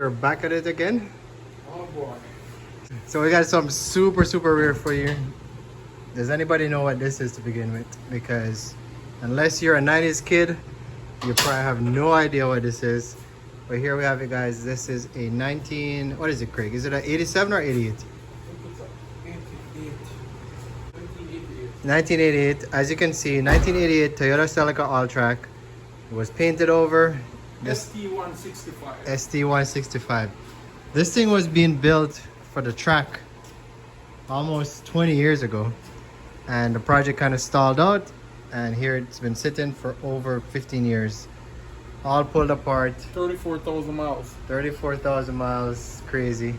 We're back at it again. Oh boy. So we got something super rare for you. Does anybody know what this is to begin with? Because unless you're a 90s kid, you probably have no idea what this is. But here we have it, guys. This is a what is it, Craig? Is it an 87 or 88? 1988. As you can see, 1988 Toyota Celica Alltrac. It was painted over. st165. st165. This thing was being built for the track almost 20 years ago, and the project kind of stalled out, and here it's been sitting for over 15 years, all pulled apart. 34,000 miles. 34,000 miles. Crazy.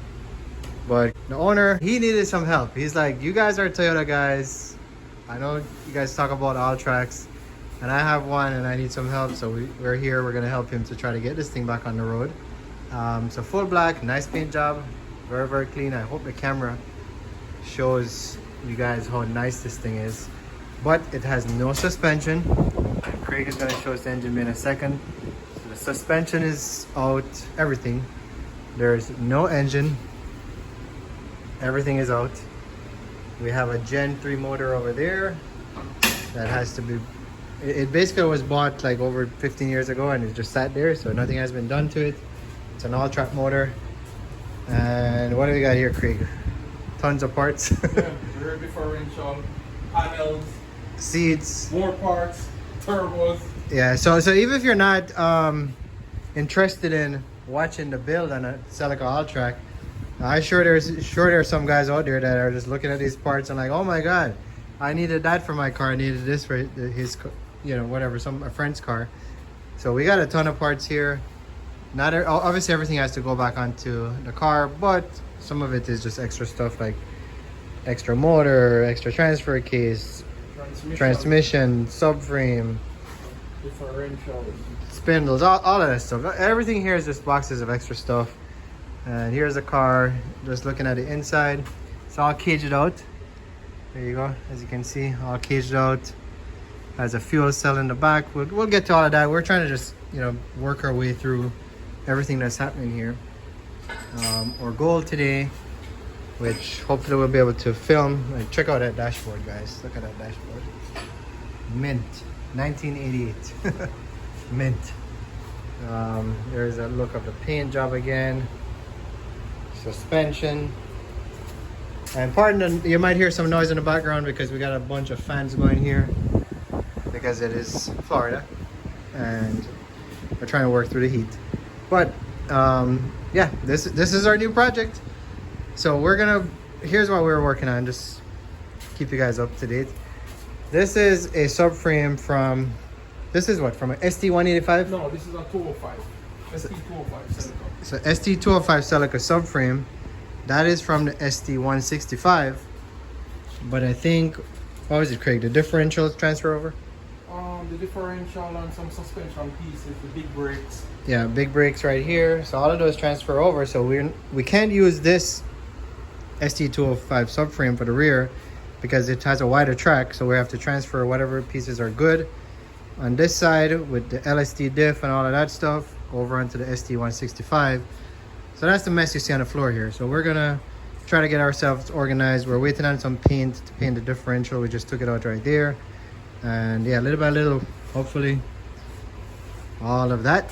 But the owner, he needed some help. He's like, you guys are Toyota guys, I know you guys talk about Alltracs, and I have one and I need some help, so we're here. We're gonna help him to try to get this thing back on the road. So full black, nice paint job, very clean. I hope the camera shows you guys how nice this thing is. But it has no suspension. Craig is gonna show us the engine in a second. So the suspension is out, everything. There's no engine. Everything is out. We have a Gen 3 motor over there that has to be, it basically was bought like over 15 years ago and it just sat there, so nothing has been done to it. It's an Alltrac motor. And what do we got here, Craig? Tons of parts. Yeah, rear differential, panels, seats, more parts, turbos. Yeah, so even if you're not interested in watching the build on a Celica Alltrac, I'm sure there's some guys out there that are just looking at these parts and like, oh my god, I needed that for my car, I needed this for his, you know, whatever, a friend's car. So we got a ton of parts here. Not obviously everything has to go back onto the car, but some of it is just extra stuff like extra motor, extra transfer case, transmission, subframe, differentials, spindles, all of that stuff. Everything here is just boxes of extra stuff. And here's the car, just looking at the inside. It's all caged out. There you go, as you can see, all caged out. Has a fuel cell in the back. We'll get to all of that. We're trying to just, you know, work our way through everything that's happening here. Our goal today, which hopefully we'll be able to film. Like, check out that dashboard, guys. Look at that dashboard. Mint, 1988. Mint. There's a look of the paint job again. Suspension. And pardon, you might hear some noise in the background because we got a bunch of fans going here because it is Florida and we're trying to work through the heat. But yeah, this is our new project. So here's what we're working on, just keep you guys up to date. This is a subframe from, this is what, from an st185? No, this is a 205. st205 Celica. So st205 Celica subframe. That is from the st165. But I think, what was it, Craig? The differentials transfer over? The differential and some suspension pieces, the big brakes. Yeah, big brakes right here. So all of those transfer over. So we can't use this st205 subframe for the rear because it has a wider track. So we have to transfer whatever pieces are good on this side with the LSD diff and all of that stuff over onto the st165. So that's the mess you see on the floor here. So we're gonna try to get ourselves organized. We're waiting on some paint to paint the differential. We just took it out right there. And yeah, little by little, hopefully all of that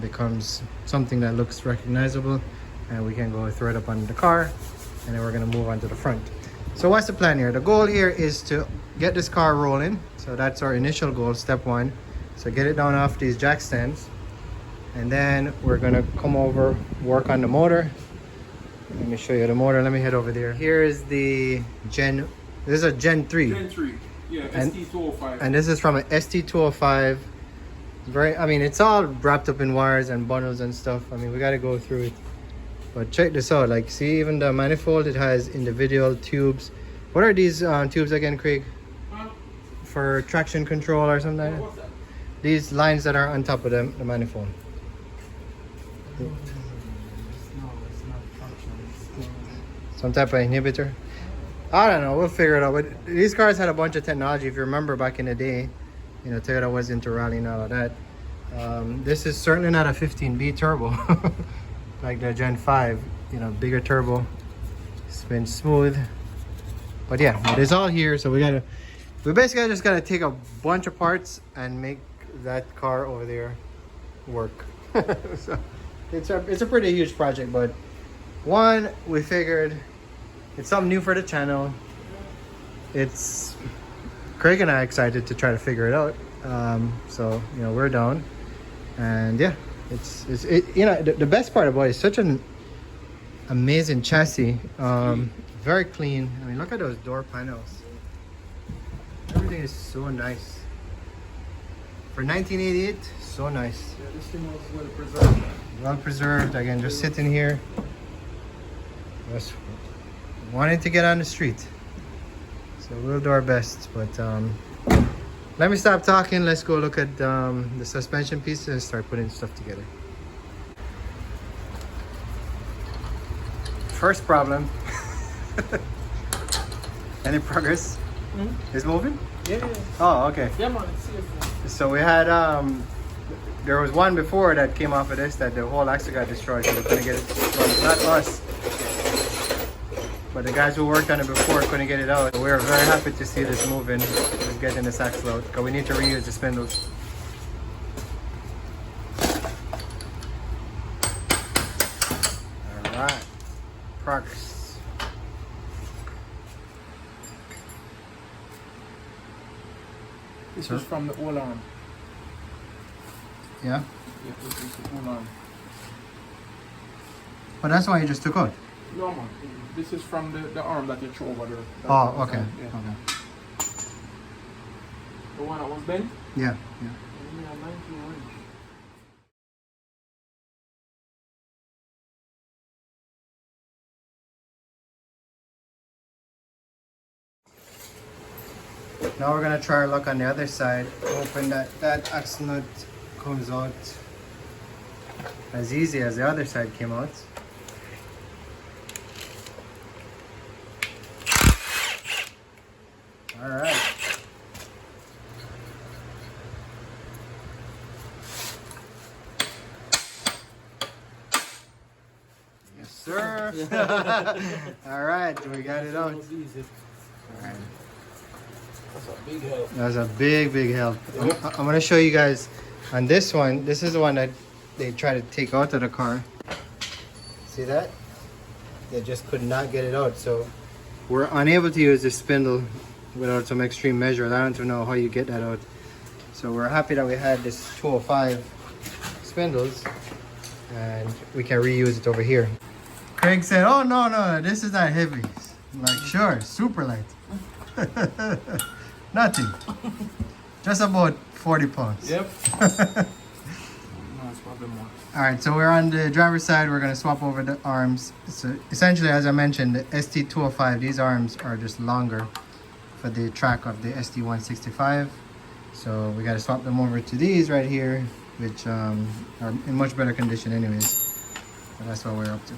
becomes something that looks recognizable and we can go throw it up on the car, and then we're gonna move on to the front. So what's the plan here? The goal here is to get this car rolling. So that's our initial goal, step one. So get it down off these jack stands. And then we're gonna come over, work on the motor. Let me show you the motor. Let me head over there. Here is the this is a Gen 3. Gen 3, yeah, st205. And this is from an st205. I mean, it's all wrapped up in wires and bundles and stuff. I mean, we gotta go through it. But check this out. Like, see, even the manifold, it has individual tubes. What are these tubes again, Craig? Huh? For traction control or something? What's that? These lines that are on top of the manifold. Some type of inhibitor. I don't know, we'll figure it out. But these cars had a bunch of technology. If you remember back in the day, you know, Toyota was into rally and all of that. This is certainly not a 15B turbo. like the Gen 5, you know, bigger turbo, spin smooth. But yeah, it is all here, so we basically just gotta take a bunch of parts and make that car over there work. So it's a pretty huge project, but one, we figured it's something new for the channel. It's Craig and I excited to try to figure it out. So you know, we're down, and yeah, it's you know, the best part about it is such an amazing chassis. Very clean. I mean, look at those door panels. Everything is so nice. For 1988, so nice. Yeah, this thing was well preserved. Well preserved. Again, just sitting here. Just wanting to get on the street. So we'll do our best. But let me stop talking. Let's go look at the suspension pieces and start putting stuff together. First problem. Any progress? Mm-hmm. Is moving? Yeah. Oh, okay. Yeah, man, it's safe. So we had there was one before that came off of this that the whole axle got destroyed, so we couldn't get it. Well, not us, but the guys who worked on it before couldn't get it out. So we are very happy to see this moving, just getting this axle out, because we need to reuse the spindles. All right, progress. This is from the old arm. Yeah? Yeah, this is the old arm. But that's why you just took out. No, man. This is from the arm that you threw over there. Oh, okay. Yeah. Okay. The one that was bent? Yeah, yeah. Yeah, 19 inch. Now we're gonna try our luck on the other side. Hoping that axle nut comes out as easy as the other side came out. All right. Yes, sir. All right, we got it out. It was easy. All right. That's a big help. That's a big help. I'm gonna show you guys on this one. This is the one that they try to take out of the car. See that? They just could not get it out. So we're unable to use this spindle without some extreme measures. I don't even know how you get that out. So we're happy that we had this 205 spindles and we can reuse it over here. Craig said, oh no, this is not heavy. I'm like, sure, super light. Nothing. Just about 40 pounds. Yep. No, it's probably more. Alright, so we're on the driver's side. We're going to swap over the arms. So essentially, as I mentioned, the ST205, these arms are just longer for the track of the ST165. So we got to swap them over to these right here, which are in much better condition anyways. So that's what we're up to.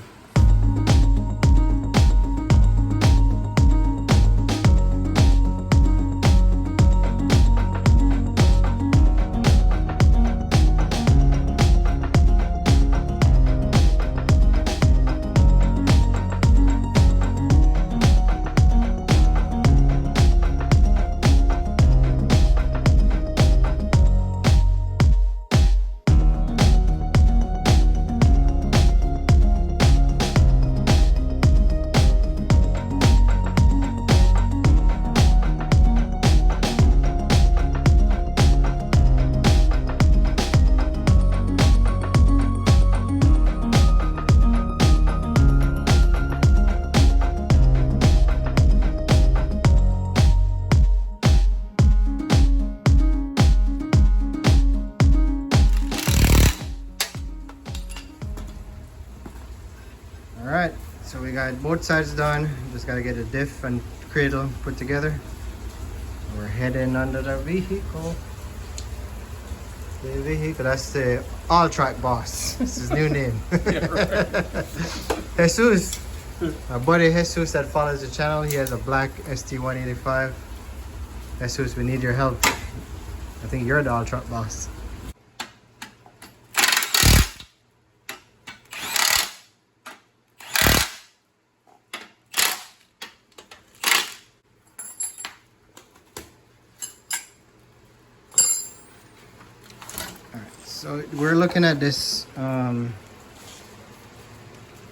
Alright, so we got both sides done. Just gotta get the diff and cradle put together. We're heading under the vehicle. The vehicle, that's the Alltrac boss. That's his new name. Yeah, right. Jesus. My buddy Jesus that follows the channel, he has a black ST185. Jesus, we need your help. I think you're the Alltrac boss. So we're looking at this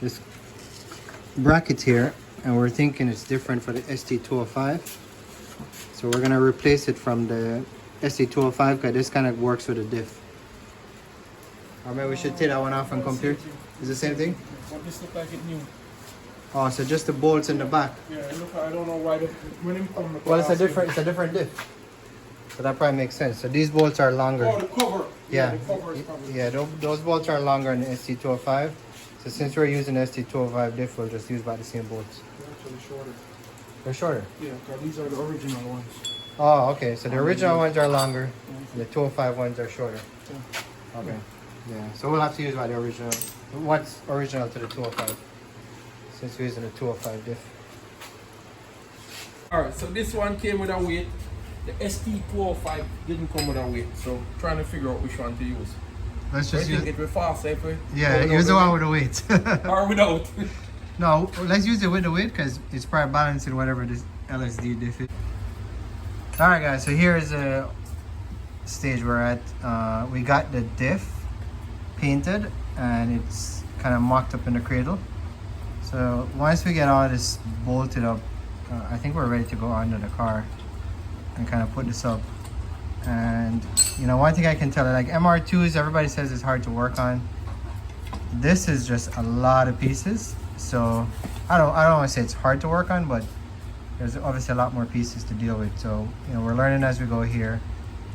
this bracket here, and we're thinking it's different for the ST205. So we're gonna replace it from the ST205 because this kind of works with a diff. Or maybe we should take that one off and compare. Is the same thing? But this look like it new. Oh, so just the bolts in the back. Yeah, look, I don't know why when it come. Well, it's a different diff. So that probably makes sense. So these bolts are longer. Oh, the cover. Yeah, the cover is covered. yeah, those bolts are longer in the ST205. So since we're using ST205 diff, we'll just use about the same bolts. They're actually shorter. They're shorter? Yeah, because these are the original ones. Oh, okay. So the original ones are longer. The 205 ones are shorter. Yeah. Okay. Yeah. So we'll have to use about the original. What's original to the 205? Since we're using the 205 diff. Alright, so this one came with a weight. The ST205 didn't come with a weight, so trying to figure out which one to use. Let's I just think use. it will faster if we Yeah, use the one with the weight. or without. No, let's use it with the weight because it's probably balancing whatever this LSD diff is. Alright guys, so here's a stage we're at. We got the diff painted and it's kind of mocked up in the cradle. So once we get all this bolted up, I think we're ready to go under the car and kind of put this up. And you know, one thing I can tell, like MR2s, everybody says it's hard to work on. This is just a lot of pieces. So I don't want to say it's hard to work on, but there's obviously a lot more pieces to deal with. So you know, we're learning as we go here.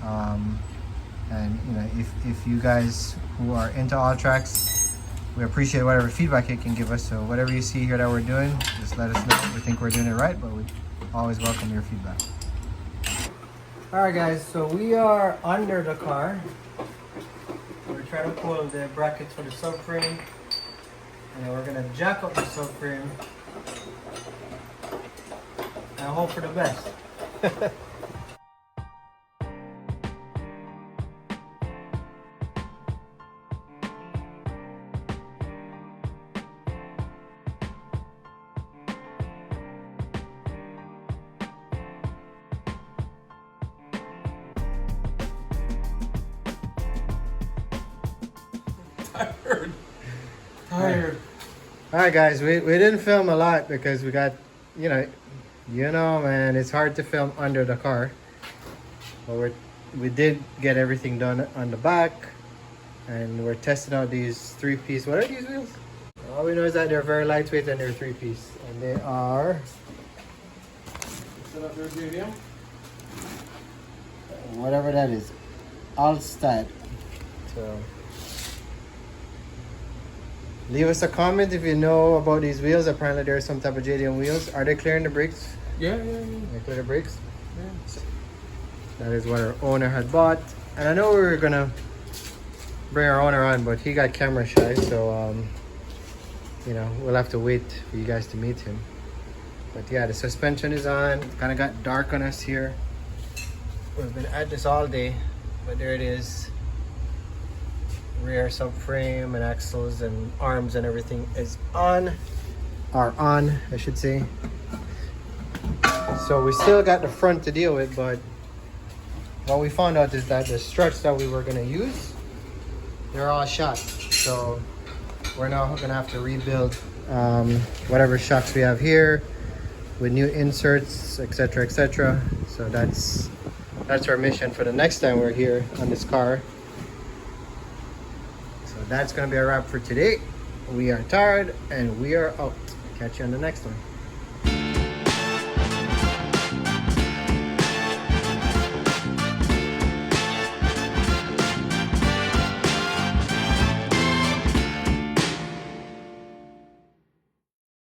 And you know, if you guys who are into Alltracs, we appreciate whatever feedback you can give us. So whatever you see here that we're doing, just let us know. We think we're doing it right, but we always welcome your feedback. All right, guys. So we are under the car. We're trying to pull the brackets for the subframe, and then we're gonna jack up the subframe and hope for the best. Tired. All right, guys, we didn't film a lot because we got, you know, man, it's hard to film under the car. But we did get everything done on the back, and we're testing out these 3-piece. What are these wheels? All we know is that they're very lightweight and they're 3-piece, and they are. Set up your medium. Whatever that is, Alltrac. So leave us a comment if you know about these wheels. Apparently there's some type of JDM wheels. Are they clearing the brakes? Yeah. They clear the brakes? Yeah. That is what our owner had bought. And I know we were gonna bring our owner on, but he got camera shy, so you know, we'll have to wait for you guys to meet him. But yeah, the suspension is on. It kind of got dark on us here. We've been at this all day, but there it is. Rear subframe and axles and arms and everything is on, I should say. So we still got the front to deal with, but what we found out is that the struts that we were gonna use, they're all shot. So we're now gonna have to rebuild whatever shocks we have here with new inserts, etc., etc. So that's our mission for the next time we're here on this car. So that's gonna be a wrap for today. We are tired and we are out. Catch you on the next one.